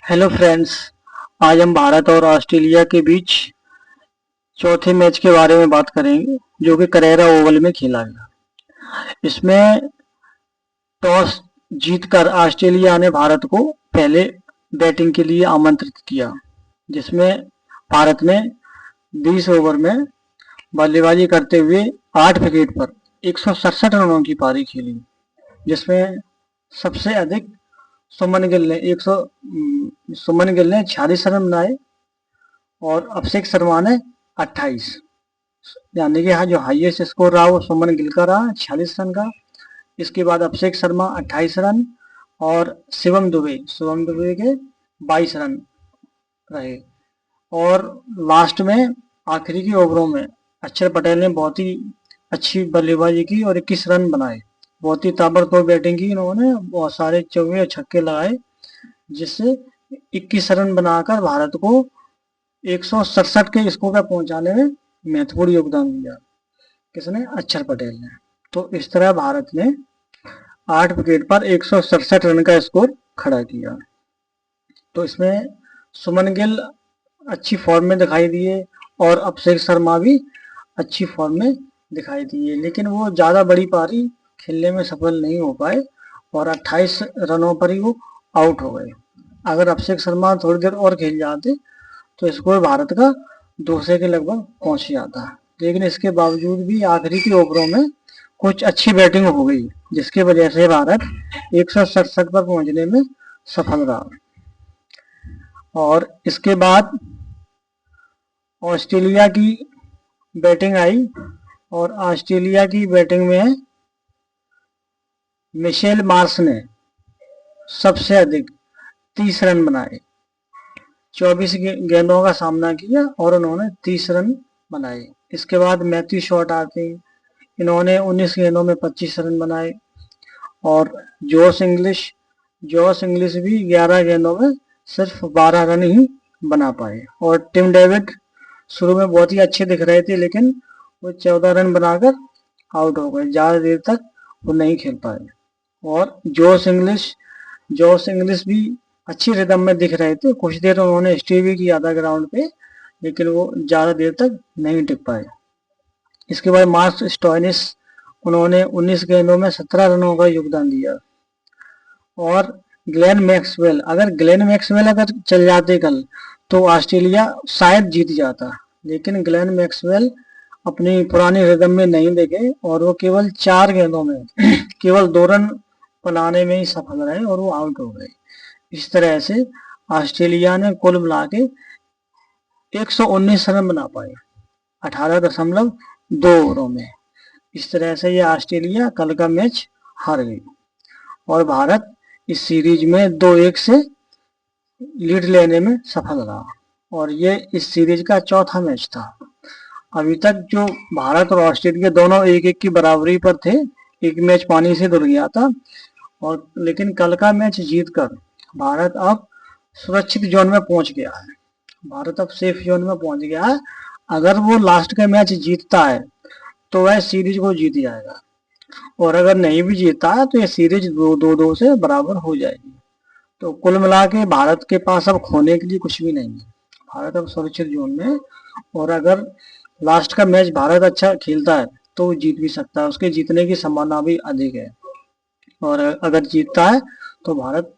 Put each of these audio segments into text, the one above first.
Hello friends. आज हम भारत और ऑस्ट्रेलिया के बीच चौथे मैच के बारे में बात करेंगे, जो कि करेरा ओवल में खेला गया। इसमें टॉस जीतकर ऑस्ट्रेलिया ने भारत को पहले बैटिंग के लिए आमंत्रित किया, जिसमें भारत ने 20 ओवर में बल्लेबाजी करते हुए 8 विकेट पर 167 रनों की पारी खेली, जिसमें सबसे अधिक सुमन गिल ने 46 रन बनाए और अभिषेक शर्मा ने 28, यानी कि यहाँ जो हाईएस्ट स्कोर रहा वो सुमन गिल का रहा 46 रन का। इसके बाद अभिषेक शर्मा 28 रन और शिवम दुबे के 22 रन रहे। और लास्ट में आखिरी के ओवरों में अक्षर पटेल ने बहुत ही अच्छी बल्लेबाजी की और 21 रन बनाए। बहुत ही ताबड़तोड़ बैटिंग की इन्होंने, बहुत सारे चौके और छक्के लगाए, जिससे 21 रन बनाकर भारत को 167 के स्कोर पर पहुंचाने में महत्वपूर्ण योगदान दिया। किसने? अक्षर पटेल ने। तो इस तरह भारत ने 8 विकेट पर 167 रन का स्कोर खड़ा किया। तो इसमें सुमन गिल अच्छी फॉर्म में दिखाई दिए और अभिषेक शर्मा भी अच्छी फॉर्म में दिखाई दिए, लेकिन वो ज़्यादा बड़ी पारी खेलने में सफल नहीं हो पाए और 28 रनों पर ही वो आउट हो गए। अगर अभिषेक शर्मा थोड़ी देर और खेल जाते तो स्कोर भारत का 200 के लगभग पहुंच जाता, लेकिन इसके बावजूद भी आखिरी के ओवरों में कुछ अच्छी बैटिंग हो गई, जिसकी वजह से भारत 167 पर पहुंचने में सफल रहा। और इसके बाद ऑस्ट्रेलिया की बैटिंग आई और ऑस्ट्रेलिया की बैटिंग में मिशेल मार्श ने सबसे अधिक 30 रन बनाए। 24 गेंदों का सामना किया और उन्होंने 30 रन बनाए। इसके बाद मैथ्यू शॉट आते हैं, इन्होंने 19 गेंदों में 25 रन बनाए। और जॉश इंग्लिश भी 11 गेंदों में सिर्फ 12 रन ही बना पाए। और टिम डेविड शुरू में बहुत ही अच्छे दिख रहे थे, लेकिन वो 14 रन बनाकर आउट हो गए, ज़्यादा देर तक वो नहीं खेल पाए। और जॉश इंग्लिश भी अच्छी रिदम में दिख रहे थे, कुछ देर उन्होंने स्टे भी किया था ग्राउंड पे, लेकिन वो ज़्यादा देर तक नहीं टिक पाए। इसके बाद मार्क स्टोइनिस, उन्होंने 19 गेंदों में 17 रनों का योगदान दिया। और ग्लेन मैक्सवेल अगर चल जाते कल तो ऑस्ट्रेलिया शायद जीत जाता, लेकिन ग्लेन मैक्सवेल अपनी पुरानी रिदम में नहीं दिखे और वो केवल 4 गेंदों में केवल 2 रन बनाने में ही सफल रहे और वो आउट हो गए। इस तरह से ऑस्ट्रेलिया ने कुल मिला के 119 रन बना पाए 18.2 ओवरों में। इस तरह से ये ऑस्ट्रेलिया कल का मैच हार गई और भारत इस सीरीज में 2-1 से लीड लेने में सफल रहा और ये इस सीरीज का चौथा मैच था। अभी तक जो भारत और ऑस्ट्रेलिया दोनों 1-1 की बराबरी पर थे, एक मैच पानी से धुल गया था, और लेकिन कल का मैच जीतकर भारत अब सुरक्षित जोन में पहुंच गया है। भारत अब सेफ जोन में पहुंच गया है। अगर वो लास्ट का मैच जीतता है तो वह सीरीज को जीत जाएगा, और अगर नहीं भी जीता है तो ये सीरीज 2-2 से बराबर हो जाएगी। तो कुल मिला के भारत के पास अब खोने के लिए कुछ भी नहीं है। भारत अब सुरक्षित जोन में है, और अगर लास्ट का मैच भारत अच्छा खेलता है तो वो जीत भी सकता है, उसके जीतने की संभावना भी अधिक है। और अगर जीतता है तो भारत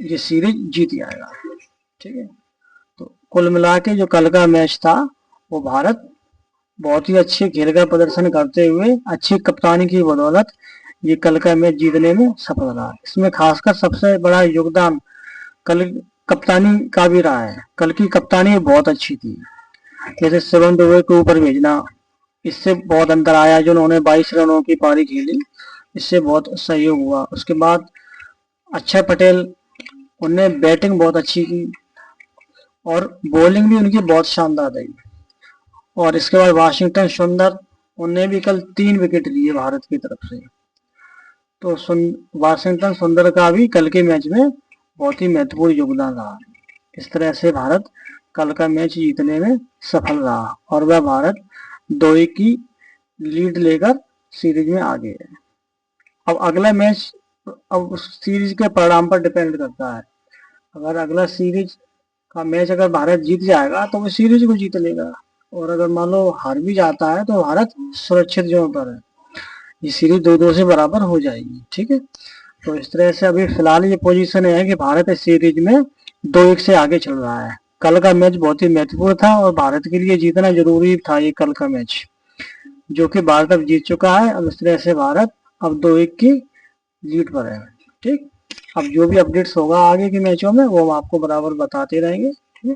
ये सीरीज जीत जाएगा। ठीक है, तो कुल मिला के जो कल का मैच था वो भारत बहुत ही अच्छे खेल का प्रदर्शन करते हुए अच्छी कप्तानी की बदौलत ये कल का मैच जीतने में सफल रहा। इसमें खासकर सबसे बड़ा योगदान कल कप्तानी का भी रहा है। कल की कप्तानी बहुत अच्छी थी, जैसे शिवम दुबे को ऊपर भेजना, इससे बहुत अंतर आया। जो उन्होंने 22 रनों की पारी खेली, इससे बहुत सहयोग हुआ। उसके बाद अक्षर पटेल, उनने बैटिंग बहुत अच्छी की और बॉलिंग भी उनकी बहुत शानदार रही। और इसके बाद वाशिंगटन सुंदर, उनने भी कल 3 विकेट लिए भारत की तरफ से। तो वाशिंगटन सुंदर का भी कल के मैच में बहुत ही महत्वपूर्ण योगदान रहा। इस तरह से भारत कल का मैच जीतने में सफल रहा और वह भारत 2-1 की लीड लेकर सीरीज में आगे है। अब अगला मैच अब उस सीरीज के परिणाम पर डिपेंड करता है। अगर अगला सीरीज का मैच अगर भारत जीत जाएगा तो वो सीरीज को जीत लेगा, और अगर मान लो हार भी जाता है तो भारत सुरक्षित जगह पर है, ये सीरीज 2-2 से बराबर हो जाएगी। ठीक है, तो इस तरह से अभी फिलहाल ये पोजीशन है कि भारत इस सीरीज में 2-1 से आगे चल रहा है। कल का मैच बहुत ही महत्वपूर्ण था और भारत के लिए जीतना जरूरी था ये कल का मैच, जो कि भारत अब जीत चुका है। अब इस तरह से भारत अब 2-1 की लीड पर है। ठीक, अब जो भी अपडेट्स होगा आगे के मैचों में वो हम आपको बराबर बताते रहेंगे। ठीक है।